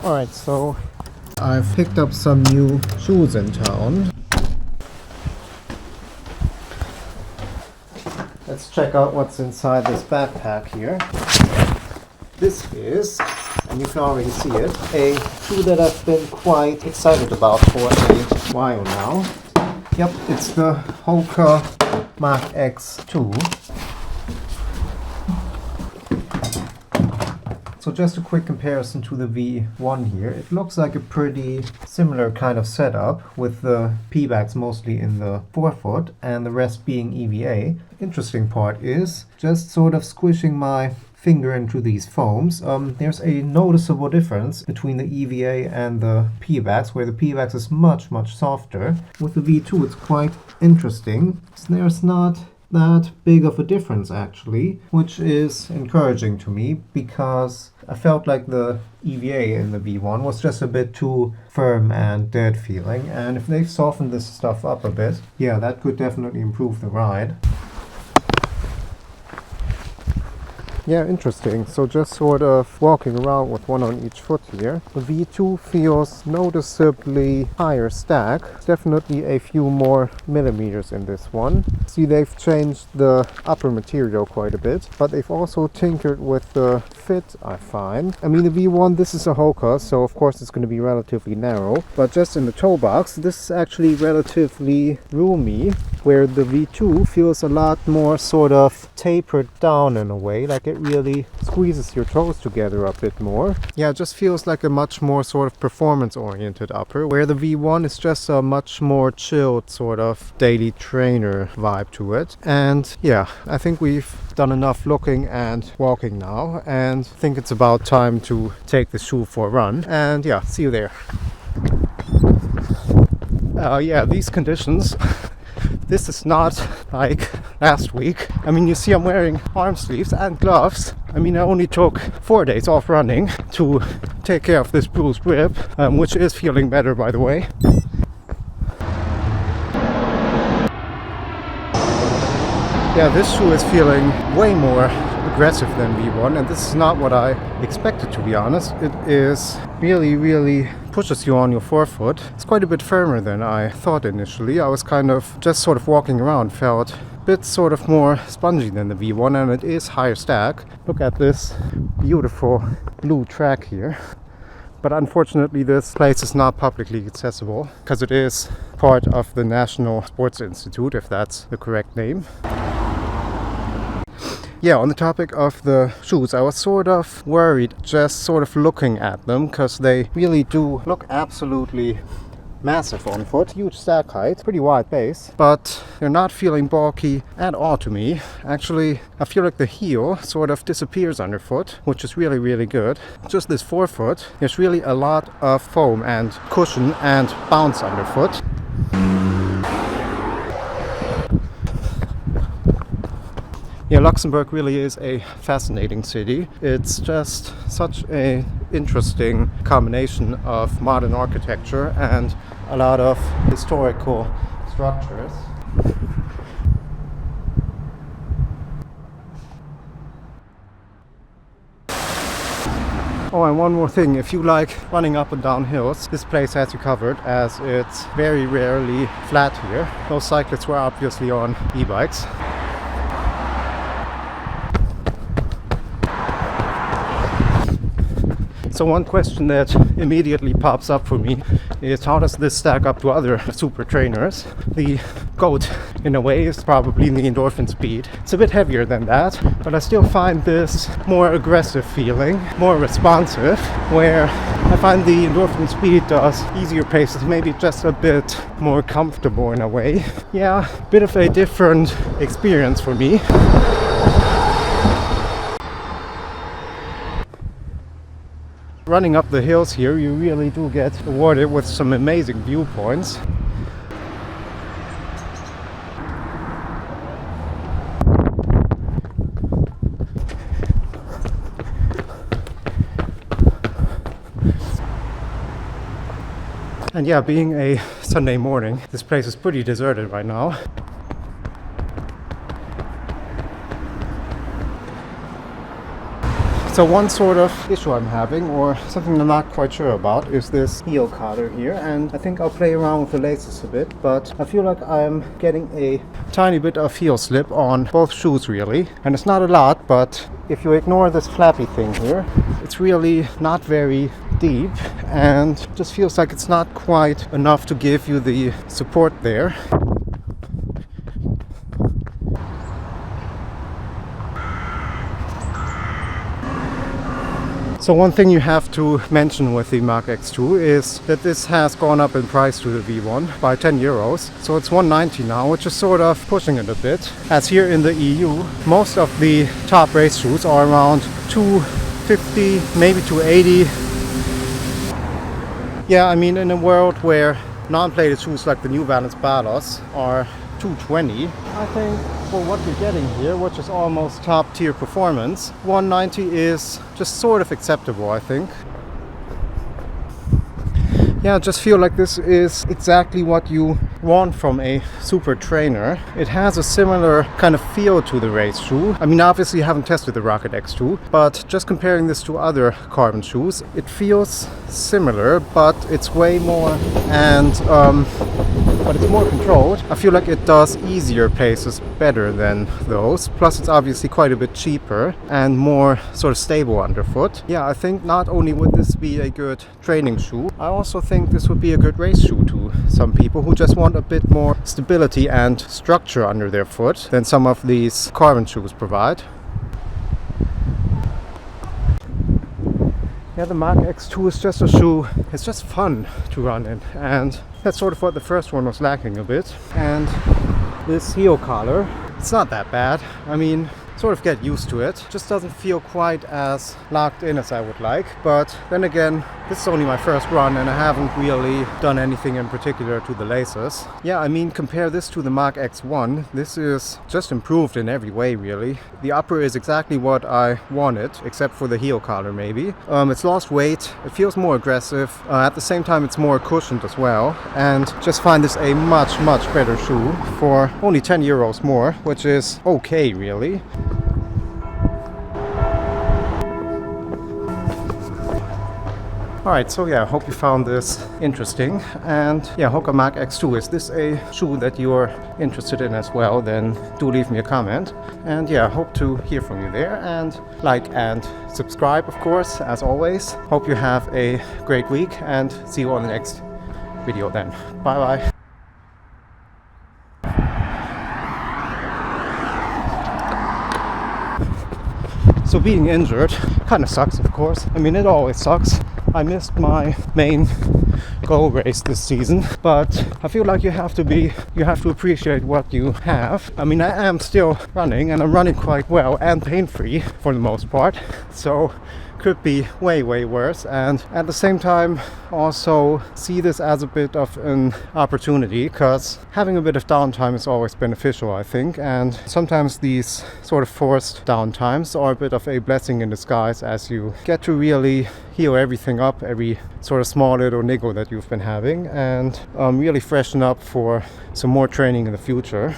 Alright, so I've picked up some new shoes in town. Let's check out what's inside this backpack here. This is, and you can already see it, a shoe that I've been quite excited about for a while now. Yep, it's the Hoka Mach X2. So just a quick comparison to the V1 here. It looks like a pretty similar kind of setup, with the P-backs mostly in the forefoot and the rest being EVA. Interesting part is just sort of squishing my finger into these foams. There's a noticeable difference between the EVA and the P-backs, where the P-backs is much softer. With the V2 it's quite interesting. There's not that big of a difference actually, which is encouraging to me, because I felt like the EVA in the V1 was just a bit too firm and dead feeling, and if they've softened this stuff up a bit, yeah, that could definitely improve the ride. Yeah, interesting. So just sort of walking around with one on each foot here. The V2 feels noticeably higher stack. Definitely a few more millimeters in this one. See, they've changed the upper material quite a bit, but they've also tinkered with the fit, I find. I mean, the V1, this is a Hoka, so of course it's going to be relatively narrow, but just in the toe box, this is actually relatively roomy, where the V2 feels a lot more sort of tapered down in a way, like it really squeezes your toes together a bit more. Yeah, it just feels like a much more sort of performance-oriented upper, where the V1 is just a much more chilled sort of daily trainer vibe to it. And yeah, I think we've done enough looking and walking now, and I think it's about time to take the shoe for a run. And yeah, see you there. Yeah, these conditions. This is not like last week. I mean, you see I'm wearing arm sleeves and gloves. I mean, I only took 4 days off running to take care of this bruised rib, which is feeling better, by the way. Yeah, this shoe is feeling way more aggressive than V1, and this is not what I expected, to be honest. It is really pushes you on your forefoot. It's quite a bit firmer than I thought initially. I was kind of just sort of walking around, felt a bit sort of more spongy than the V1, and it is higher stack. Look at this beautiful blue track here. But unfortunately this place is not publicly accessible, because it is part of the National Sports Institute, if that's the correct name. Yeah, on the topic of the shoes, I was sort of worried just sort of looking at them, because they really do look absolutely massive on foot. Huge stack height, pretty wide base, but they're not feeling bulky at all to me. Actually, I feel like the heel sort of disappears underfoot, which is really good. Just this forefoot, there's really a lot of foam and cushion and bounce underfoot. Yeah, Luxembourg really is a fascinating city. It's just such an interesting combination of modern architecture and a lot of historical structures. Oh, and one more thing, if you like running up and down hills, this place has you covered, as it's very rarely flat here. Those cyclists were obviously on e-bikes. So one question that immediately pops up for me is, how does this stack up to other super trainers? The GOAT, in a way, is probably the endorphin speed. It's a bit heavier than that, but I still find this more aggressive feeling, more responsive, where I find the endorphin speed does easier paces, maybe just a bit more comfortable in a way. Yeah, a bit of a different experience for me. Running up the hills here, you really do get rewarded with some amazing viewpoints. And yeah, being a Sunday morning, this place is pretty deserted right now. So one sort of issue I'm having, or something I'm not quite sure about, is this heel collar here, and I think I'll play around with the laces a bit, but I feel like I'm getting a tiny bit of heel slip on both shoes really, and it's not a lot, but if you ignore this flappy thing here, it's really not very deep and just feels like it's not quite enough to give you the support there. So one thing you have to mention with the Mach X2 is that this has gone up in price to the V1 by 10 euros. So it's 190 now, which is sort of pushing it a bit. As here in the EU, most of the top race shoes are around 250, maybe 280. Yeah, I mean, in a world where non-plated shoes like the New Balance Balos are 220, I think for what you're getting here, which is almost top tier performance, 190 is just sort of acceptable, I think. Yeah, I just feel like this is exactly what you want from a super trainer. It has a similar kind of feel to the race shoe. I mean, obviously I haven't tested the Rocket X2, but just comparing this to other carbon shoes, it feels similar, but it's way more but it's more controlled. I feel like it does easier paces better than those. Plus it's obviously quite a bit cheaper and more sort of stable underfoot. Yeah, I think not only would this be a good training shoe, I also think this would be a good race shoe to some people who just want a bit more stability and structure under their foot than some of these carbon shoes provide. Yeah, the Mach X2 is just a shoe, it's just fun to run in, and that's sort of what the first one was lacking a bit. And this heel collar, it's not that bad. I mean, sort of get used to it. Just doesn't feel quite as locked in as I would like. But then again, this is only my first run and I haven't really done anything in particular to the laces. Yeah, I mean, compare this to the Mach X1. This is just improved in every way, really. The upper is exactly what I wanted, except for the heel collar maybe. It's lost weight, it feels more aggressive. At the same time, it's more cushioned as well. And just find this a much better shoe for only 10 euros more, which is okay, really. Alright, so yeah, I hope you found this interesting. And yeah, Hoka Mach X2, is this a shoe that you're interested in as well? Then do leave me a comment. And yeah, I hope to hear from you there. And like and subscribe, of course, as always. Hope you have a great week and see you on the next video then. Bye bye. So being injured kind of sucks, of course. I mean, it always sucks. I missed my main goal race this season, but I feel like you have to appreciate what you have. I mean, I am still running and I'm running quite well and pain-free for the most part. So could be way worse, and at the same time also see this as a bit of an opportunity, because having a bit of downtime is always beneficial, I think, and sometimes these sort of forced downtimes are a bit of a blessing in disguise, as you get to really heal everything up, every sort of small little niggle that you've been having, and really freshen up for some more training in the future.